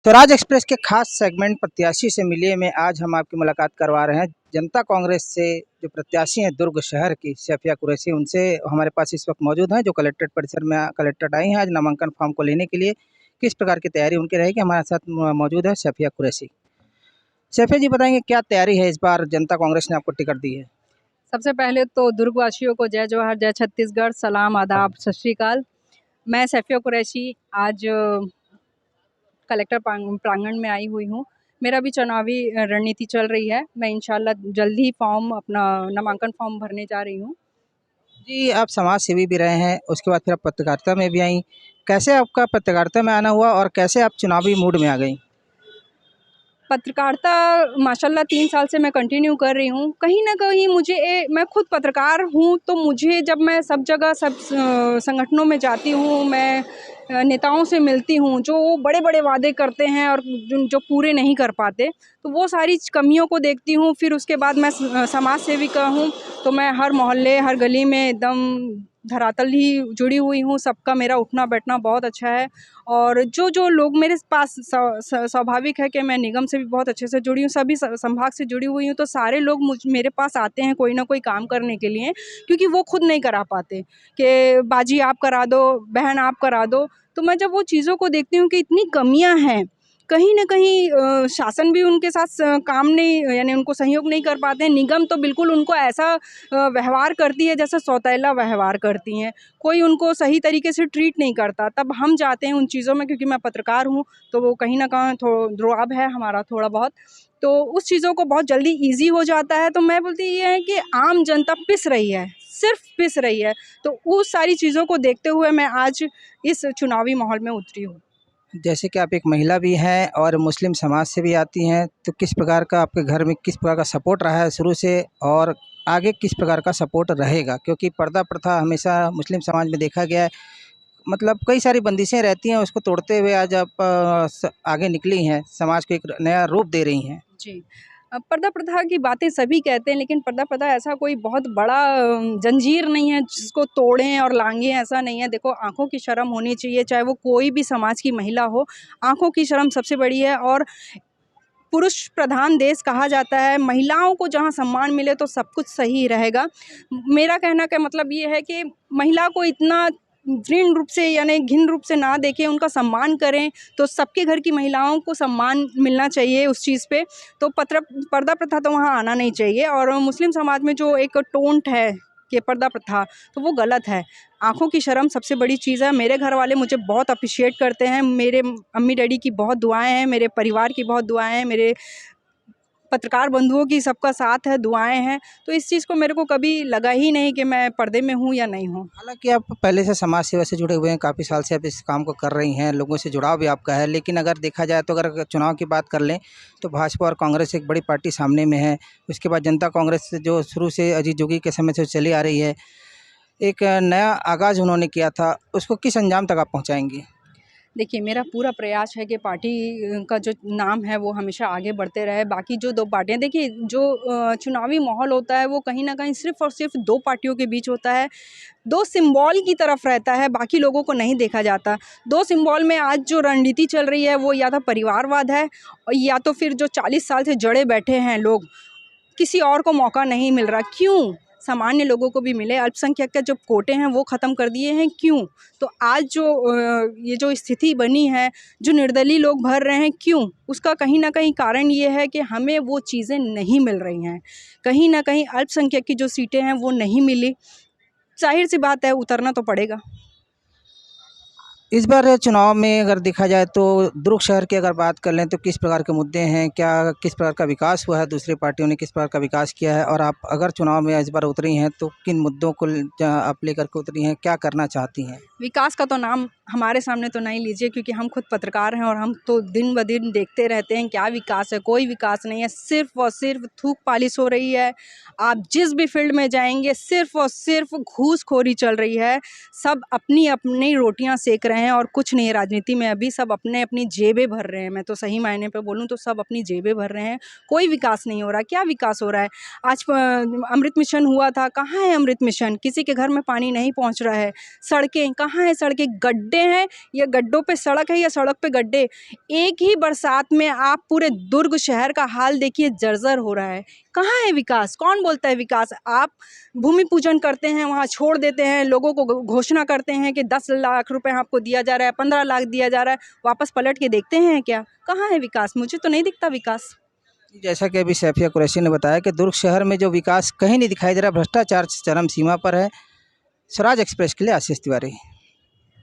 Swaraj express के खास segment प्रत्याशी से मिलिए में आज हम आपकी मुलाकात करवा रहे हैं। जनता कांग्रेस से जो प्रत्याशी हैं दुर्ग शहर की सैफिया कुरैशी, उनसे हमारे पास इस वक्त मौजूद हैं, जो कलेक्ट्रेट परिसर में कलेक्ट्रेट आई हैं आज नामांकन फॉर्म को लेने के लिए। किस प्रकार की तैयारी उनकी रहेगी, हमारे साथ मौजूद है सैफिया कुरैशी। सैफिया जी, बताएंगे क्या तैयारी है, इस बार जनता कांग्रेस ने आपको टिकट दी है? सबसे पहले तो दुर्गवासियों को जय जोहर, जय छत्तीसगढ़, सलाम, आदाब, सत श्री अकाल। मैं सैफिया कुरैशी आज कलेक्टर प्रांगण में आई हुई हूँ। मेरा भी चुनावी रणनीति चल रही है। मैं इंशाल्लाह जल्द ही फॉर्म अपना नामांकन फॉर्म भरने जा रही हूँ। जी, आप समाज सेवी भी रहे हैं, उसके बाद फिर आप पत्रकारिता में भी आई। कैसे आपका पत्रकारिता में आना हुआ और कैसे आप चुनावी मूड में आ गई? पत्रकारिता माशाल्लाह 3 साल से मैं कंटिन्यू कर रही हूँ। कहीं न कहीं मुझे मैं खुद पत्रकार हूँ, तो मुझे जब मैं सब जगह सब संगठनों में जाती हूँ, मैं नेताओं से मिलती हूँ, जो बड़े-बड़े वादे करते हैं और जो पूरे नहीं कर पाते, तो वो सारी कमियों को देखती हूँ। फिर उसके बाद मैं समाज सेविका हूँ, तो मैं हर मोहल्ले, हर गली में एकदम धरातल ही जुड़ी हुई हूँ। सबका मेरा उठना बैठना बहुत अच्छा है और जो लोग मेरे पास स्वाभाविक है कि मैं निगम से भी बहुत अच्छे से जुड़ी हूँ, सभी संभाग से जुड़ी हुई हूँ, तो सारे लोग मेरे पास आते हैं कोई ना कोई काम करने के लिए, क्योंकि वो खुद नहीं करा पाते कि बाजी आप करा दो, बहन आप करा दो। तो मैं जब वो चीज़ों को देखती हूँ कि इतनी कमियाँ हैं, कहीं न कहीं शासन भी उनके साथ काम नहीं, यानी उनको सहयोग नहीं कर पाते हैं। निगम तो बिल्कुल उनको ऐसा व्यवहार करती है जैसे सौतेला व्यवहार करती हैं। कोई उनको सही तरीके से ट्रीट नहीं करता। तब हम जाते हैं उन चीज़ों में, क्योंकि मैं पत्रकार हूँ, तो वो कहीं न कहीं रुआब है हमारा थोड़ा बहुत। तो उस चीज़ों को बहुत जल्दी ईज़ी हो जाता है। तो मैं बोलती ये है कि आम जनता पिस रही है, सिर्फ़ पिस रही है। तो उस सारी चीज़ों को देखते हुए मैं आज इस चुनावी माहौल में उतरी हूँ। जैसे कि आप एक महिला भी हैं और मुस्लिम समाज से भी आती हैं, तो किस प्रकार का आपके घर में किस प्रकार का सपोर्ट रहा है शुरू से और आगे किस प्रकार का सपोर्ट रहेगा? क्योंकि पर्दा प्रथा हमेशा मुस्लिम समाज में देखा गया है, मतलब कई सारी बंदिशें रहती हैं, उसको तोड़ते हुए आज आप आगे निकली हैं, समाज को एक नया रूप दे रही हैं। जी। पर्दा प्रथा की बातें सभी कहते हैं, लेकिन पर्दा प्रथा ऐसा कोई बहुत बड़ा जंजीर नहीं है जिसको तोड़ें और लांघें, ऐसा नहीं है। देखो, आँखों की शर्म होनी चाहिए, चाहे वो कोई भी समाज की महिला हो। आँखों की शर्म सबसे बड़ी है और पुरुष प्रधान देश कहा जाता है, महिलाओं को जहाँ सम्मान मिले तो सब कुछ सही रहेगा। मेरा कहना का मतलब ये है कि महिला को इतना घृण रूप से यानी घिन रूप से ना देखें, उनका सम्मान करें, तो सबके घर की महिलाओं को सम्मान मिलना चाहिए उस चीज़ पे। तो पर्दा प्रथा तो वहाँ आना नहीं चाहिए। और मुस्लिम समाज में जो एक टोंट है कि पर्दा प्रथा, तो वो गलत है। आँखों की शर्म सबसे बड़ी चीज़ है। मेरे घर वाले मुझे बहुत अप्रिशिएट करते हैं, मेरे अम्मी डैडी की बहुत दुआएँ हैं, मेरे परिवार की बहुत दुआएँ हैं, मेरे पत्रकार बंधुओं की सबका साथ है, दुआएँ हैं। तो इस चीज़ को मेरे को कभी लगा ही नहीं कि मैं पर्दे में हूँ या नहीं हूँ। हालाँकि आप पहले से समाज सेवा से जुड़े हुए हैं, काफ़ी साल से आप इस काम को कर रही हैं, लोगों से जुड़ाव भी आपका है। लेकिन अगर देखा जाए तो अगर चुनाव की बात कर लें, तो भाजपा और कांग्रेस एक बड़ी पार्टी सामने में है। उसके बाद जनता कांग्रेस जो शुरू से अजीत जोगी के समय से चली आ रही है, एक नया आगाज़ उन्होंने किया था, उसको किस अंजाम तक आप पहुँचाएँगी? देखिए, मेरा पूरा प्रयास है कि पार्टी का जो नाम है वो हमेशा आगे बढ़ते रहे। बाकी जो 2 पार्टियाँ, देखिए जो चुनावी माहौल होता है वो कहीं न कहीं सिर्फ़ और सिर्फ़ 2 पार्टियों के बीच होता है। 2 सिंबल की तरफ रहता है, बाकी लोगों को नहीं देखा जाता। 2 सिंबल में आज जो रणनीति चल रही है वो या तो परिवारवाद है और या तो फिर जो 40 साल से जड़े बैठे हैं लोग, किसी और को मौका नहीं मिल रहा। क्यों? सामान्य लोगों को भी मिले, अल्पसंख्यक के जो कोटे हैं वो ख़त्म कर दिए हैं, क्यों? तो आज जो ये जो स्थिति बनी है, जो निर्दलीय लोग भर रहे हैं, क्यों? उसका कहीं न कहीं कारण ये है कि हमें वो चीज़ें नहीं मिल रही हैं। कहीं न कहीं अल्पसंख्यक की जो सीटें हैं वो नहीं मिली। ज़ाहिर-सी बात है, उतरना तो पड़ेगा। इस बार चुनाव में अगर देखा जाए तो दुर्ग शहर की अगर बात कर लें तो किस प्रकार के मुद्दे हैं? क्या किस प्रकार का विकास हुआ है? दूसरी पार्टियों ने किस प्रकार का विकास किया है? और आप अगर चुनाव में इस बार उतरी हैं तो किन मुद्दों को आप लेकर के उतरी हैं? क्या करना चाहती हैं? विकास का तो नाम हमारे सामने तो नहीं लीजिए, क्योंकि हम खुद पत्रकार हैं और हम तो दिन ब दिन देखते रहते हैं क्या विकास है। कोई विकास नहीं है, सिर्फ़ और सिर्फ थूक पालिश हो रही है। आप जिस भी फील्ड में जाएंगे सिर्फ़ और सिर्फ घूसखोरी चल रही है। सब अपनी अपनी रोटियां सेक रहे हैं और कुछ नहीं। राजनीति में अभी सब अपने अपनी जेबें भर रहे हैं। मैं तो सही मायने पे बोलूँ तो सब अपनी जेबें भर रहे हैं, कोई विकास नहीं हो रहा। क्या विकास हो रहा है? आज अमृत मिशन हुआ था, कहाँ है अमृत मिशन? किसी के घर में पानी नहीं पहुँच रहा है। सड़कें कहाँ हैं? सड़कें गड्ढे गड्ढे हैं, ये गड्ढों पे सड़क है या सड़क पे गड्ढे। एक ही बरसात में आप पूरे दुर्ग शहर का हाल देखिए, जर्जर हो रहा है। कहाँ है विकास? कौन बोलता है विकास? आप भूमि पूजन करते हैं, वहाँ छोड़ देते हैं, लोगों को घोषणा करते हैं कि 10 लाख रुपए आपको दिया जा रहा है, 15 लाख दिया जा रहा है, वापस पलट के देखते हैं क्या? कहाँ है विकास? मुझे तो नहीं दिखता विकास। जैसा कि अभी सैफिया कुरैशी ने बताया कि दुर्ग शहर में जो विकास कहीं नहीं दिखाई दे रहा, भ्रष्टाचार चरम सीमा पर है। स्वराज एक्सप्रेस के लिए आशीष तिवारी।